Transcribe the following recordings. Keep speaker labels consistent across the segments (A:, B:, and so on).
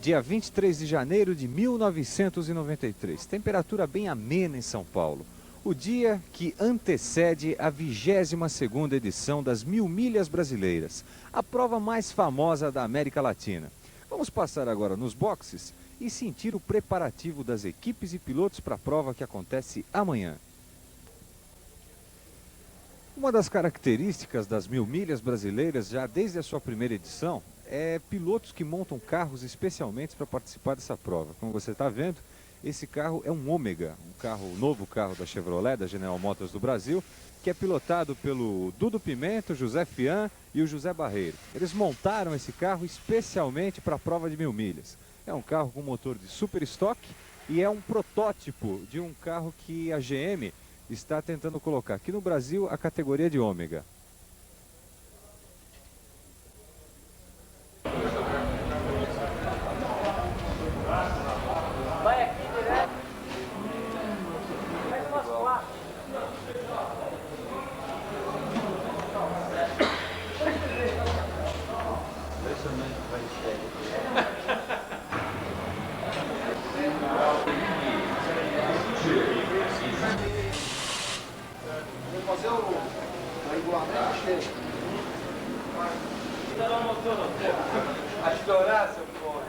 A: dia 23 de janeiro de 1993. Temperatura bem amena em São Paulo. O dia que antecede a 22ª edição das 1000 Milhas Brasileiras, a prova mais famosa da América Latina. Vamos passar agora nos boxes e sentir o preparativo das equipes e pilotos para a prova que acontece amanhã. Uma das características das 1000 Milhas Brasileiras, já desde a sua primeira edição, é pilotos que montam carros especialmente para participar dessa prova. Como você está vendo, esse carro é um Ômega, um novo carro da Chevrolet, da General Motors do Brasil, que é pilotado pelo Dudu Pimenta, o José Fian e o José Barreiro. Eles montaram esse carro especialmente para a prova de 1000 milhas. É um carro com motor de super estoque e é um protótipo de um carro que a GM está tentando colocar aqui no Brasil a categoria de Ômega.
B: Vai aqui direto. Faz umas 4. Vou fazer o regulamento cheio. A estourar, seu porra.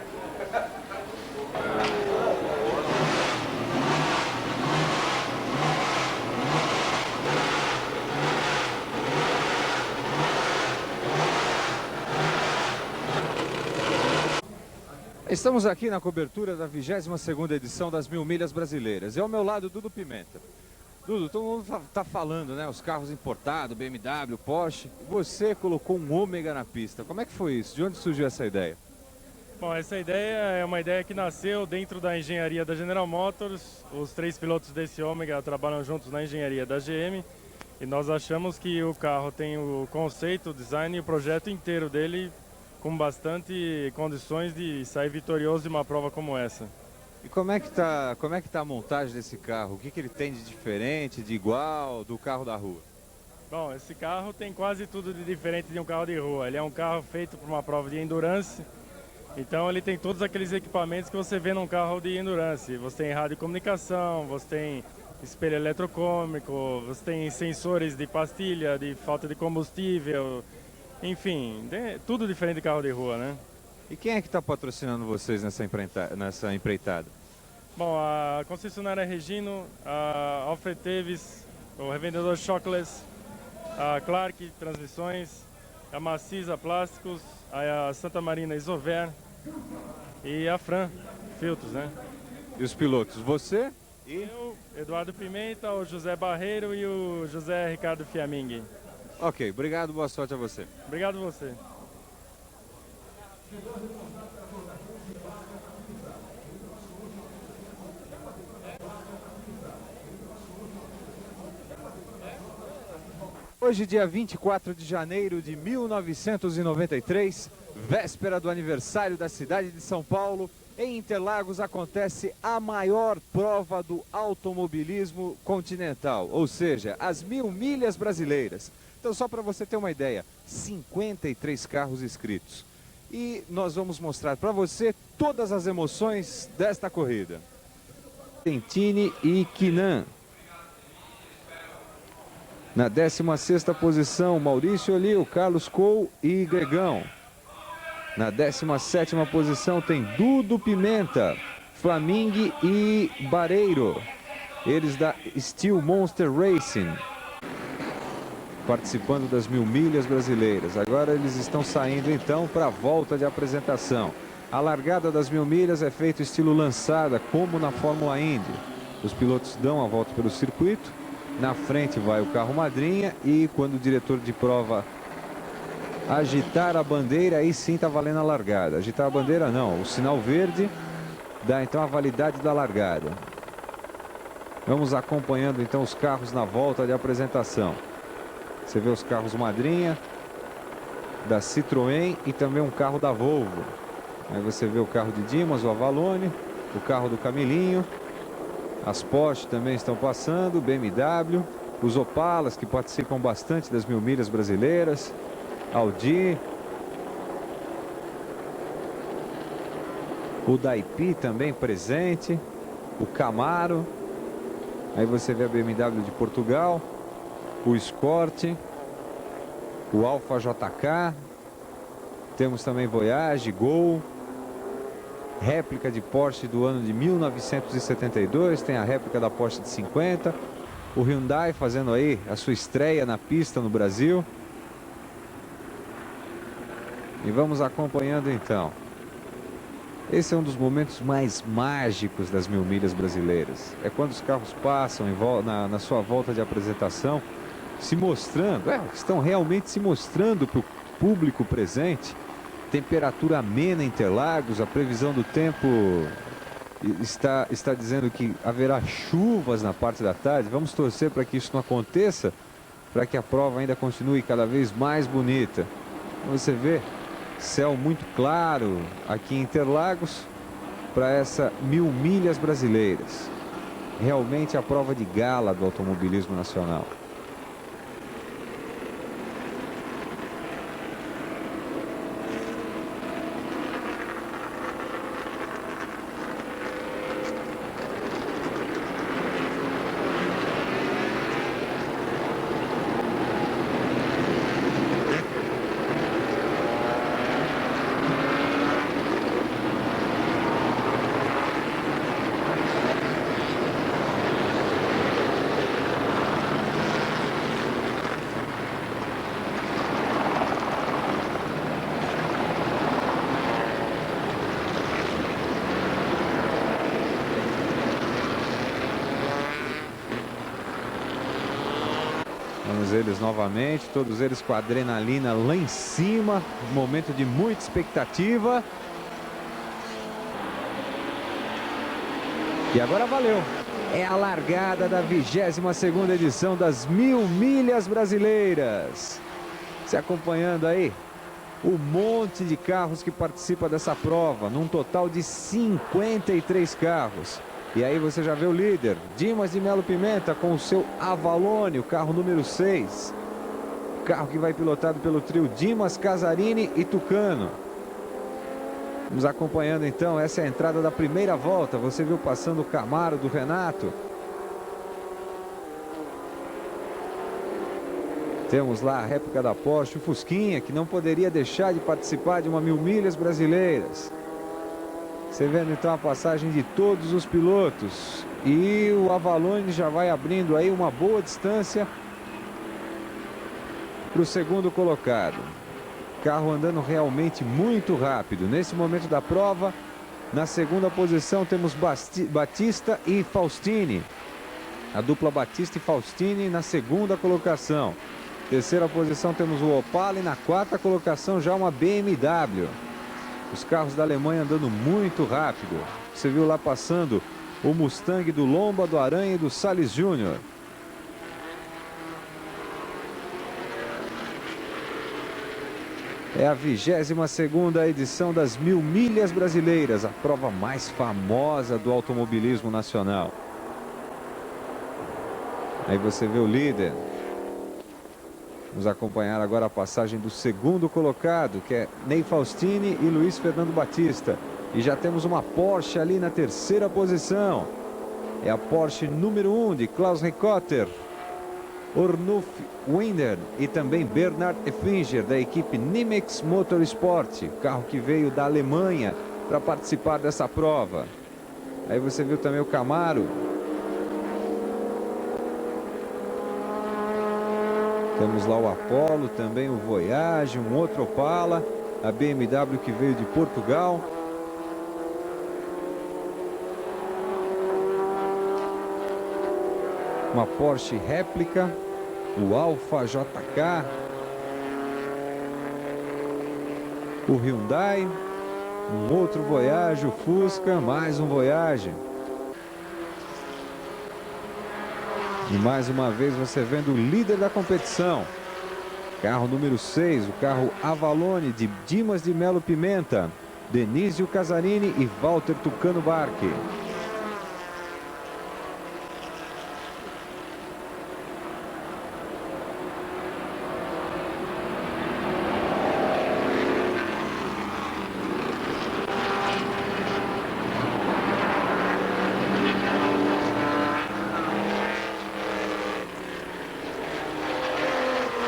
A: Estamos aqui na cobertura da 22ª edição das 1000 Milhas Brasileiras. E ao meu lado, Dudu Pimenta. Dudu, todo mundo está falando, né? Os carros importados, BMW, Porsche. Você colocou um Ômega na pista. Como é que foi isso? De onde surgiu essa ideia?
C: Bom, essa ideia é uma ideia que nasceu dentro da engenharia da General Motors. Os 3 pilotos desse Ômega trabalham juntos na engenharia da GM. E nós achamos que o carro tem o conceito, o design e o projeto inteiro dele com bastante condições de sair vitorioso de uma prova como essa.
A: E como é que tá a montagem desse carro? O que ele tem de diferente, de igual do carro da rua?
C: Bom, esse carro tem quase tudo de diferente de um carro de rua. Ele é um carro feito para uma prova de endurance. Então ele tem todos aqueles equipamentos que você vê num carro de endurance. Você tem rádio comunicação, você tem espelho eletrocômico, você tem sensores de pastilha, de falta de combustível, enfim, tudo diferente de carro de rua, né?
A: E quem é que está patrocinando vocês nessa empreitada?
C: Bom, a concessionária Regino, a Alfred Teves, o revendedor Shockless, a Clark Transmissões, a Macisa Plásticos, a Santa Marina Isover e a Fran Filtros, né?
A: E os pilotos? Você? E?
C: Eu, Eduardo Pimenta, o José Barreiro e o José Ricardo Fiaming.
A: Ok, obrigado, boa sorte a você.
C: Obrigado a você.
A: Hoje, dia 24 de janeiro de 1993, véspera do aniversário da cidade de São Paulo, em Interlagos acontece a maior prova do automobilismo continental, ou seja, as 1000 Milhas Brasileiras. Então, só para você ter uma ideia, 53 carros inscritos. E nós vamos mostrar para você todas as emoções desta corrida. Tentini e Quinan. Na 16ª posição, Maurício Olio, Carlos Cole e Gregão. Na 17ª posição tem Dudu Pimenta, Flaming e Barreiro. Eles da Steel Monster Racing. Participando das 1000 Milhas Brasileiras. Agora eles estão saindo então para a volta de apresentação. A largada das 1000 milhas é feita estilo lançada, como na Fórmula Indy. Os pilotos dão a volta pelo circuito. Na frente vai o carro madrinha e quando o diretor de prova agitar a bandeira, aí sim está valendo a largada. Agitar a bandeira não, o sinal verde dá então a validade da largada. Vamos acompanhando então os carros na volta de apresentação. Você vê os carros madrinha da Citroën e também um carro da Volvo. Aí você vê o carro de Dimas, o Avalone, o carro do Camilinho. As Porsche também estão passando, BMW, os Opalas que participam bastante das 1000 milhas brasileiras, Audi. O Daipi também presente. O Camaro. Aí você vê a BMW de Portugal. O Escort. O Alfa JK. Temos também Voyage, Gol. Réplica de Porsche do ano de 1972. Tem a réplica da Porsche de 50. O Hyundai fazendo aí a sua estreia na pista no Brasil. E vamos acompanhando então. Esse é um dos momentos mais mágicos das 1000 milhas brasileiras. É quando os carros passam na sua volta de apresentação, se mostrando, estão realmente se mostrando para o público presente. Temperatura amena em Interlagos, a previsão do tempo está dizendo que haverá chuvas na parte da tarde. Vamos torcer para que isso não aconteça, para que a prova ainda continue cada vez mais bonita. Você vê céu muito claro aqui em Interlagos para essa 1000 milhas brasileiras. Realmente a prova de gala do automobilismo nacional. Vamos eles novamente, todos eles com a adrenalina lá em cima, momento de muita expectativa. E agora valeu. É a largada da 22ª edição das 1000 milhas brasileiras. Se acompanhando aí o monte de carros que participa dessa prova, num total de 53 carros. E aí você já vê o líder, Dimas de Melo Pimenta, com o seu Avalone, o carro número 6. Carro que vai pilotado pelo trio Dimas, Casarini e Tucano. Vamos acompanhando então, essa é a entrada da primeira volta. Você viu passando o Camaro do Renato. Temos lá a réplica da Porsche, o Fusquinha, que não poderia deixar de participar de uma 1000 milhas brasileiras. Você vendo então a passagem de todos os pilotos. E o Avalone já vai abrindo aí uma boa distância para o segundo colocado. Carro andando realmente muito rápido. Nesse momento da prova, na segunda posição temos Batista e Faustini. A dupla Batista e Faustini na segunda colocação. Terceira posição temos o Opala e na quarta colocação já uma BMW. Os carros da Alemanha andando muito rápido. Você viu lá passando o Mustang do Lomba, do Aranha e do Salles Júnior. É a 22ª edição das 1000 milhas brasileiras, a prova mais famosa do automobilismo nacional. Aí você vê o líder. Vamos acompanhar agora a passagem do segundo colocado, que é Ney Faustini e Luiz Fernando Batista. E já temos uma Porsche ali na terceira posição. É a Porsche número 1 de Klaus Ricotter, Ornulf Winder e também Bernhard Effinger, da equipe Nimex Motorsport, carro que veio da Alemanha para participar dessa prova. Aí você viu também o Camaro. Temos lá o Apollo, também o Voyage, um outro Opala, a BMW que veio de Portugal. Uma Porsche réplica, o Alfa JK, o Hyundai, um outro Voyage, o Fusca, mais um Voyage. E mais uma vez você vendo o líder da competição. Carro número 6, o carro Avalone de Dimas de Melo Pimenta, Denizio Casarini e Walter Tucano Barque.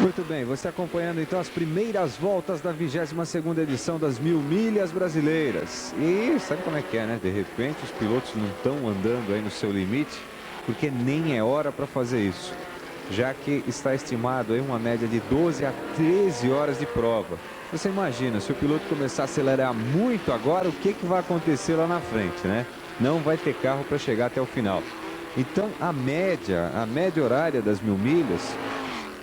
A: Muito bem, você acompanhando então as primeiras voltas da 22ª edição das 1000 milhas brasileiras. E sabe como é que é, né? De repente os pilotos não estão andando aí no seu limite, porque nem é hora para fazer isso. Já que está estimado aí uma média de 12 a 13 horas de prova. Você imagina, se o piloto começar a acelerar muito agora, o que vai acontecer lá na frente, né? Não vai ter carro para chegar até o final. Então a média horária das 1000 milhas,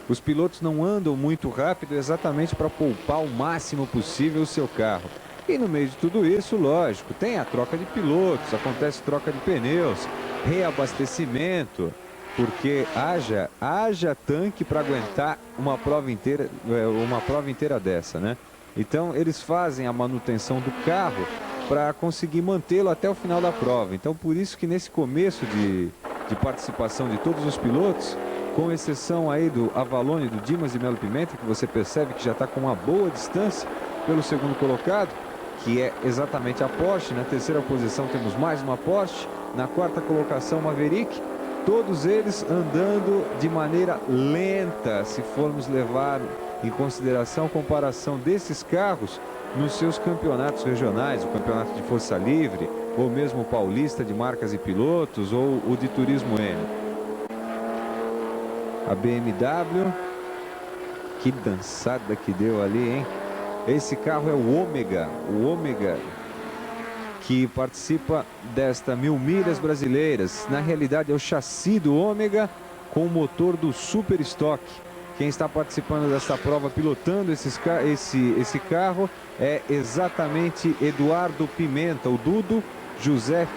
A: os pilotos não andam muito rápido exatamente para poupar o máximo possível o seu carro. E no meio de tudo isso, lógico, tem a troca de pilotos, acontece troca de pneus, reabastecimento, porque haja tanque para aguentar uma prova inteira dessa, né? Então eles fazem a manutenção do carro para conseguir mantê-lo até o final da prova. Então por isso que nesse começo de participação de todos os pilotos, com exceção aí do Avalone, do Dimas de Melo Pimenta, que você percebe que já está com uma boa distância pelo segundo colocado, que é exatamente a Porsche. Na terceira posição temos mais uma Porsche, na quarta colocação Maverick, todos eles andando de maneira lenta, se formos levar em consideração a comparação desses carros nos seus campeonatos regionais, o campeonato de Força Livre, ou mesmo o Paulista de Marcas e Pilotos, ou o de Turismo M. A BMW, que dançada que deu ali, hein? Esse carro é o Ômega, que participa desta 1000 milhas brasileiras. Na realidade é o chassi do Ômega com o motor do Super Stock. Quem está participando dessa prova, pilotando esse carro, é exatamente Eduardo Pimenta, o Dudo, José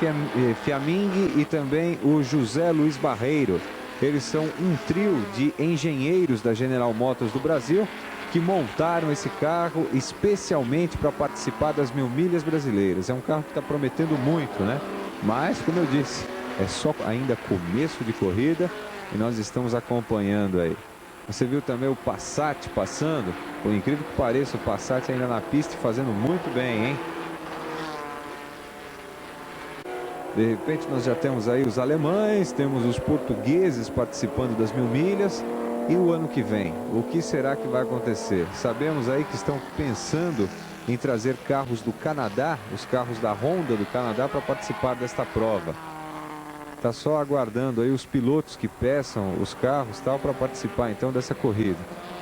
A: Fiaming e também o José Luiz Barreiro. Eles são um trio de engenheiros da General Motors do Brasil que montaram esse carro especialmente para participar das 1000 milhas brasileiras. É um carro que está prometendo muito, né? Mas, como eu disse, é só ainda começo de corrida e nós estamos acompanhando aí. Você viu também o Passat passando? Por incrível que pareça, o Passat ainda na pista e fazendo muito bem, hein? De repente nós já temos aí os alemães, temos os portugueses participando das 1000 milhas. E o ano que vem, o que será que vai acontecer? Sabemos aí que estão pensando em trazer carros do Canadá, os carros da Honda do Canadá, para participar desta prova. Está só aguardando aí os pilotos que peçam os carros tal para participar então dessa corrida.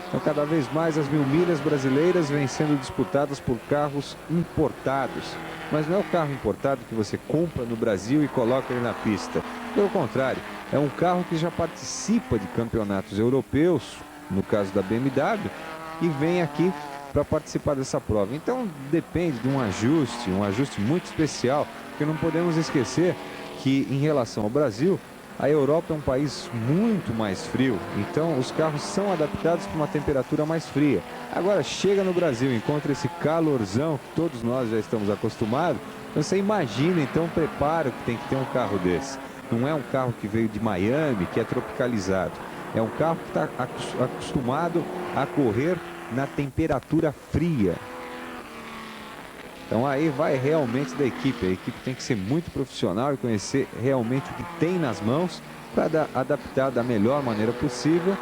A: Então cada vez mais as 1000 milhas brasileiras vêm sendo disputadas por carros importados. Mas não é o carro importado que você compra no Brasil e coloca ele na pista. Pelo contrário, é um carro que já participa de campeonatos europeus, no caso da BMW, e vem aqui para participar dessa prova. Então depende de um ajuste muito especial, porque não podemos esquecer que em relação ao Brasil, a Europa é um país muito mais frio, então os carros são adaptados para uma temperatura mais fria. Agora chega no Brasil, encontra esse calorzão que todos nós já estamos acostumados, então você imagina então o preparo que tem que ter um carro desse. Não é um carro que veio de Miami, que é tropicalizado. É um carro que está acostumado a correr na temperatura fria. Então aí vai realmente da equipe. A equipe tem que ser muito profissional e conhecer realmente o que tem nas mãos para adaptar da melhor maneira possível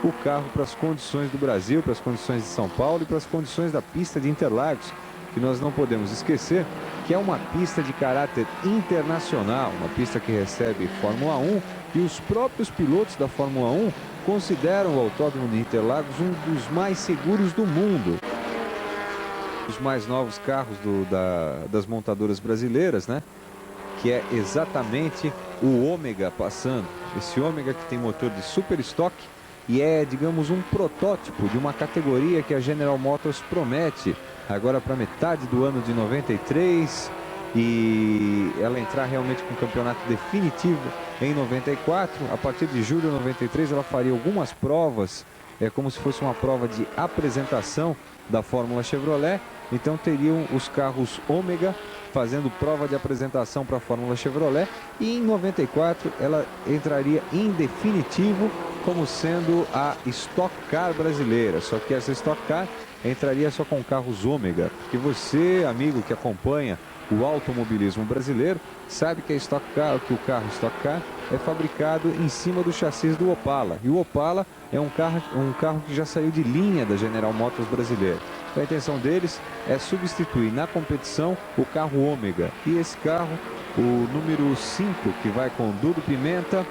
A: o carro para as condições do Brasil, para as condições de São Paulo e para as condições da pista de Interlagos, que nós não podemos esquecer que é uma pista de caráter internacional, uma pista que recebe Fórmula 1 e os próprios pilotos da Fórmula 1 consideram o Autódromo de Interlagos um dos mais seguros do mundo. Os mais novos carros das montadoras brasileiras, né? Que é exatamente o Ômega passando. Esse Ômega que tem motor de Super Stock e é, digamos, um protótipo de uma categoria que a General Motors promete agora para metade do ano de 93 e ela entrar realmente com o campeonato definitivo em 94. A partir de julho de 93 ela faria algumas provas, como se fosse uma prova de apresentação da Fórmula Chevrolet. Então teriam os carros Ômega fazendo prova de apresentação para a Fórmula Chevrolet e em 94 ela entraria em definitivo como sendo a Stock Car brasileira, só que essa Stock Car entraria só com carros Ômega, porque você, amigo que acompanha o automobilismo brasileiro, sabe que a Stock Car, que o carro Stock Car é fabricado em cima do chassi do Opala. E o Opala é um carro que já saiu de linha da General Motors brasileira. Então, a intenção deles é substituir na competição o carro Ômega. E esse carro, o número 5, que vai com Dudu Pimenta,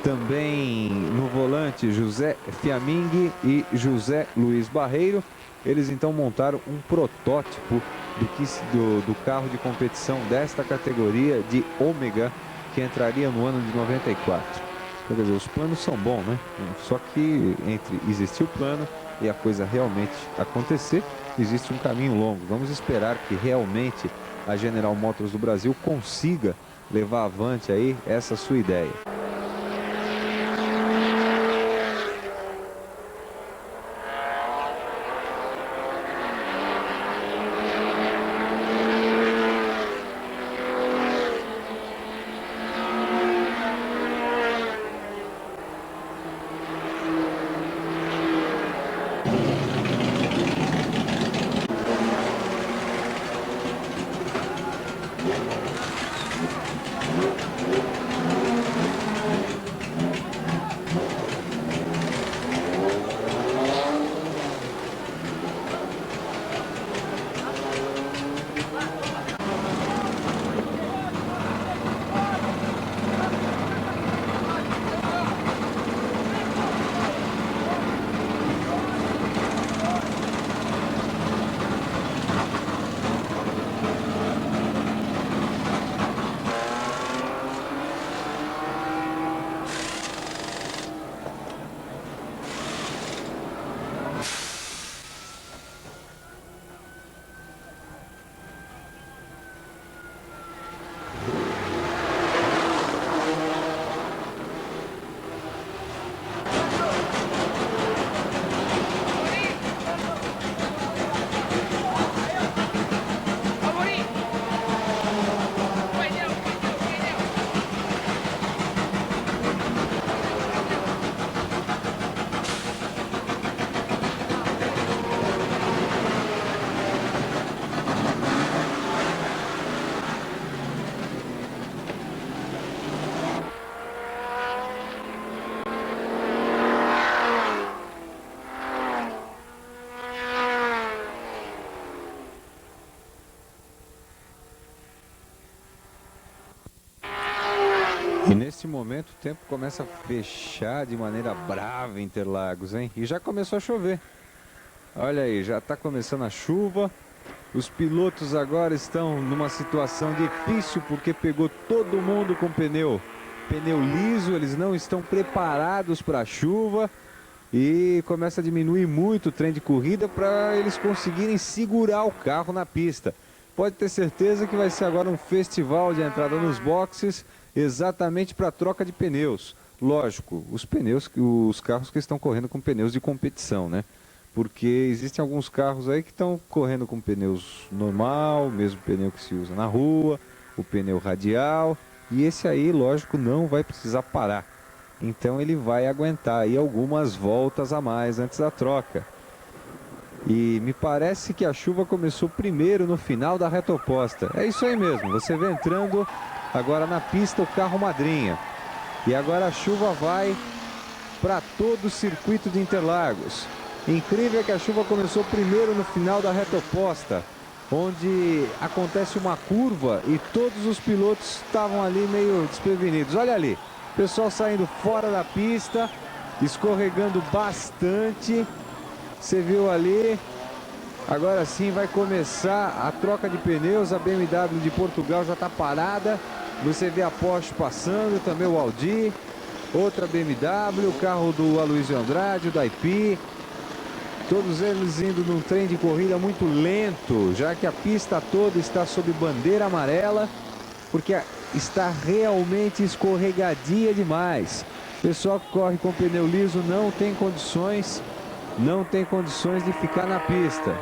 A: também no volante José Fiaming e José Luiz Barreiro. Eles então montaram um protótipo do carro de competição desta categoria de Ômega, que entraria no ano de 94. Quer dizer, os planos são bons, né? Só que entre existir o plano e a coisa realmente acontecer, existe um caminho longo. Vamos esperar que realmente a General Motors do Brasil consiga levar avante aí essa sua ideia. E nesse momento o tempo começa a fechar de maneira brava em Interlagos, hein? E já começou a chover. Olha aí, já está começando a chuva. Os pilotos agora estão numa situação difícil porque pegou todo mundo com pneu liso, eles não estão preparados para a chuva e começa a diminuir muito o trem de corrida para eles conseguirem segurar o carro na pista. Pode ter certeza que vai ser agora um festival de entrada nos boxes exatamente para troca de pneus. Lógico, os carros que estão correndo com pneus de competição, né? Porque existem alguns carros aí que estão correndo com pneus normal, mesmo pneu que se usa na rua, o pneu radial, e esse aí, lógico, não vai precisar parar. Então ele vai aguentar aí algumas voltas a mais antes da troca. E me parece que a chuva começou primeiro no final da reta oposta. É isso aí mesmo, você vê entrando agora na pista o carro madrinha. E agora a chuva vai para todo o circuito de Interlagos. Incrível é que a chuva começou primeiro no final da reta oposta, onde acontece uma curva e todos os pilotos estavam ali meio desprevenidos. Olha ali, o pessoal saindo fora da pista, escorregando bastante. Você viu ali, agora sim vai começar a troca de pneus. A BMW de Portugal já está parada. Você vê a Porsche passando, também o Audi, outra BMW, o carro do Aloysio Andrade, o da IP. Todos eles indo num trem de corrida muito lento, já que a pista toda está sob bandeira amarela, porque está realmente escorregadia demais. O pessoal que corre com pneu liso não tem condições de ficar na pista.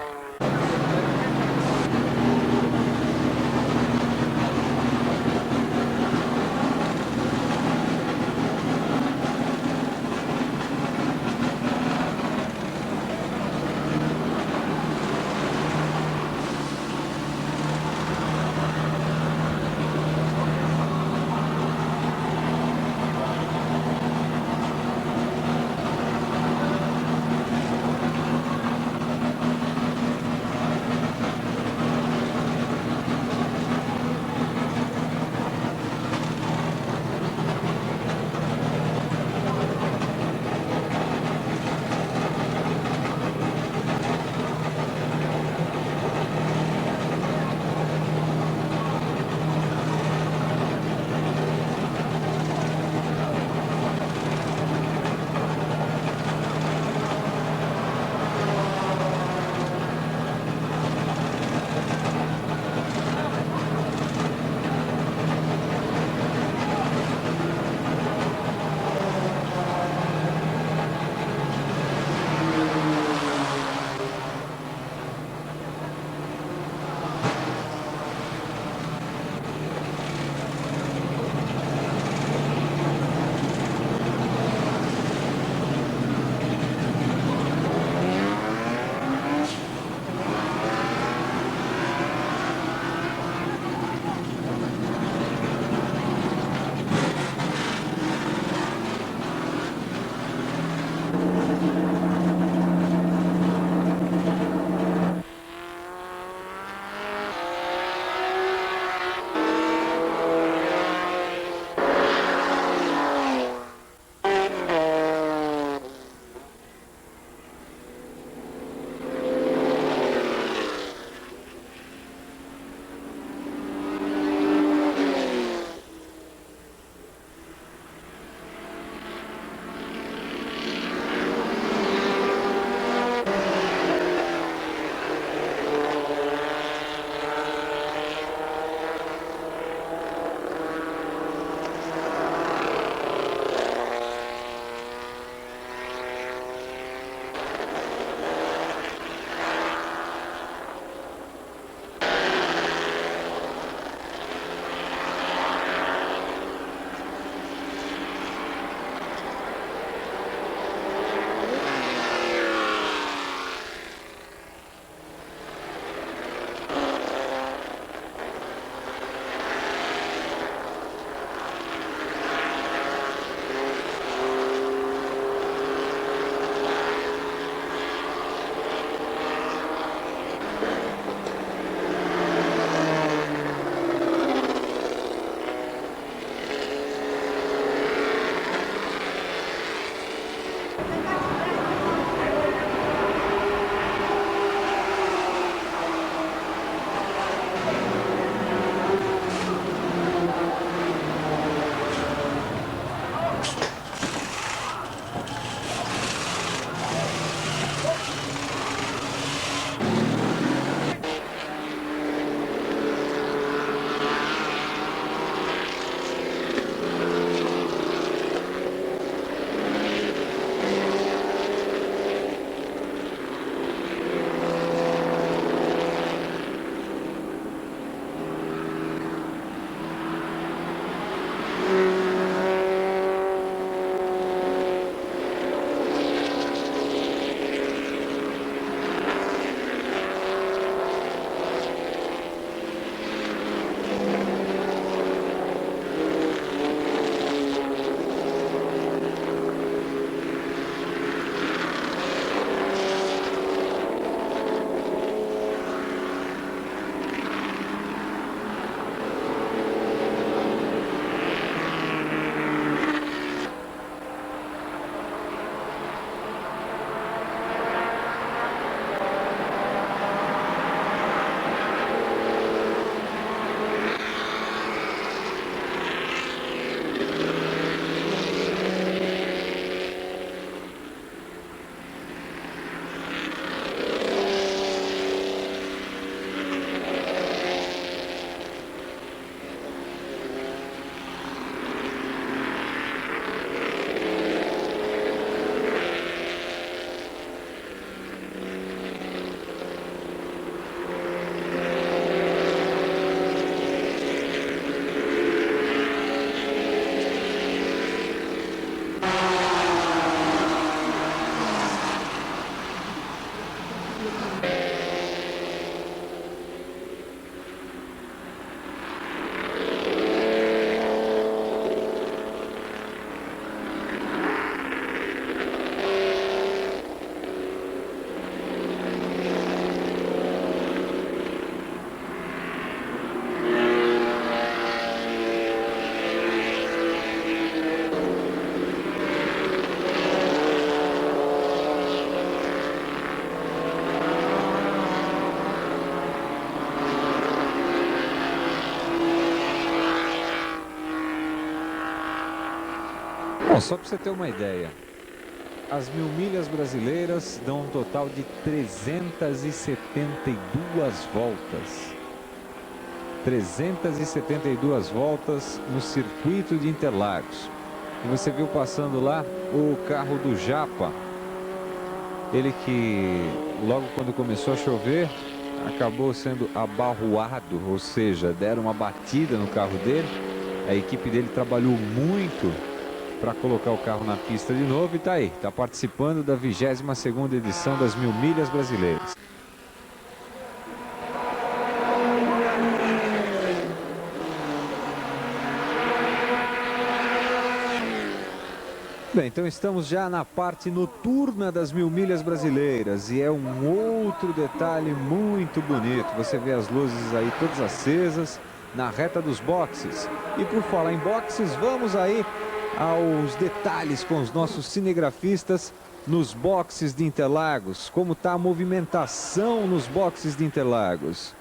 A: Bom, só para você ter uma ideia, as 1000 milhas brasileiras dão um total de 372 voltas. 372 voltas no circuito de Interlagos. E você viu passando lá o carro do Japa. Ele que logo quando começou a chover acabou sendo abarroado, ou seja, deram uma batida no carro dele. A equipe dele trabalhou muito para colocar o carro na pista de novo e tá aí, tá participando da 22ª edição das 1000 milhas brasileiras. Bem, então estamos já na parte noturna das 1000 milhas brasileiras e é um outro detalhe muito bonito. Você vê as luzes aí todas acesas na reta dos boxes. E por falar em boxes, vamos aí aos detalhes com os nossos cinegrafistas nos boxes de Interlagos. Como está a movimentação nos boxes de Interlagos?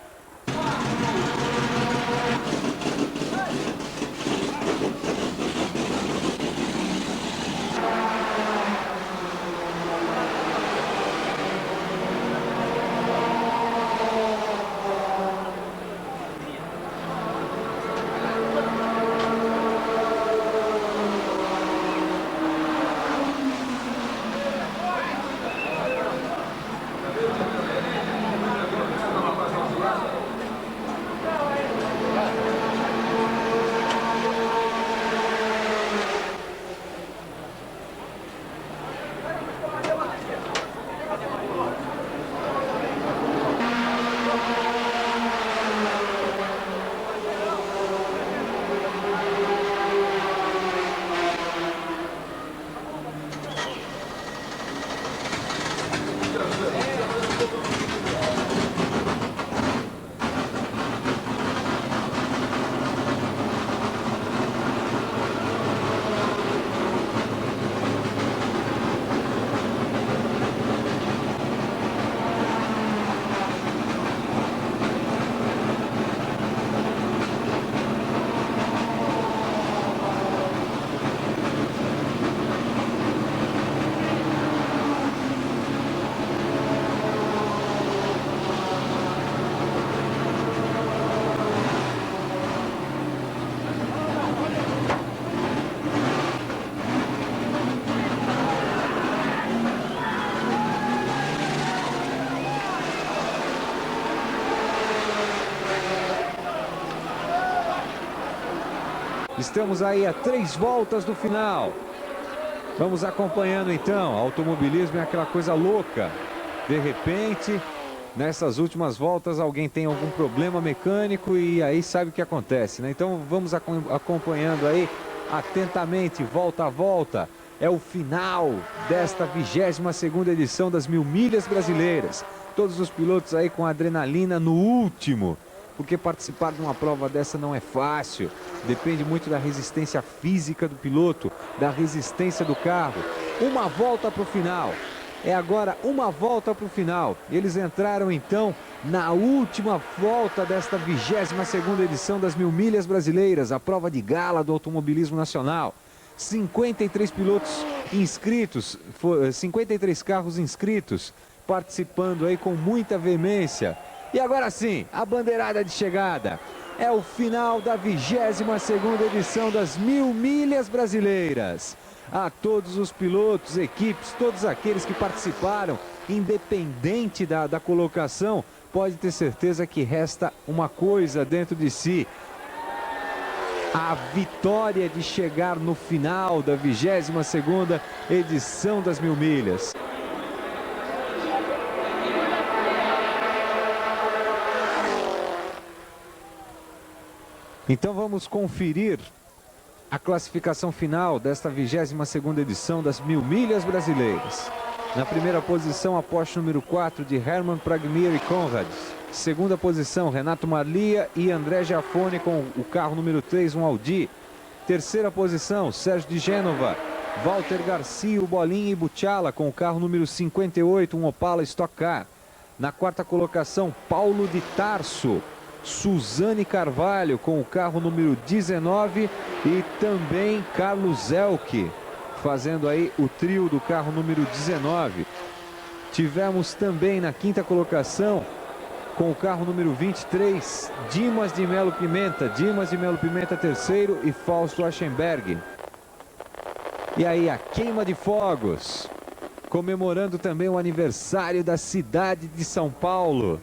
A: Estamos aí a 3 voltas do final. Vamos acompanhando então. Automobilismo é aquela coisa louca. De repente, nessas últimas voltas, alguém tem algum problema mecânico e aí sabe o que acontece, né? Então vamos acompanhando aí atentamente, volta a volta. É o final desta 22ª edição das 1000 milhas brasileiras. Todos os pilotos aí com adrenalina no último. Porque participar de uma prova dessa não é fácil. Depende muito da resistência física do piloto, da resistência do carro. Uma volta para o final. É agora uma volta para o final. Eles entraram então na última volta desta 22ª edição das 1000 milhas brasileiras, a prova de gala do automobilismo nacional. 53 pilotos inscritos, 53 carros inscritos, participando aí com muita veemência. E agora sim, a bandeirada de chegada. É o final da 22ª edição das 1000 milhas brasileiras. A todos os pilotos, equipes, todos aqueles que participaram, independente da colocação, pode ter certeza que resta uma coisa dentro de si. A vitória de chegar no final da 22ª edição das 1000 milhas. Então vamos conferir a classificação final desta 22ª edição das 1000 milhas brasileiras. Na primeira posição, a Porsche número 4 de Hermann Pragmir e Conrad. Segunda posição, Renato Marlia e André Giafone com o carro número 3, um Audi. Terceira posição, Sérgio de Gênova, Walter Garcia, Bolinha e Buchala com o carro número 58, um Opala Stock Car. Na quarta colocação, Paulo de Tarso, Suzane Carvalho com o carro número 19 e também Carlos Zelke fazendo aí o trio do carro número 19. Tivemos também na quinta colocação, com o carro número 23, Dimas de Melo Pimenta. Dimas de Melo Pimenta terceiro e Fausto Aschenberg. E aí a queima de fogos, comemorando também o aniversário da cidade de São Paulo.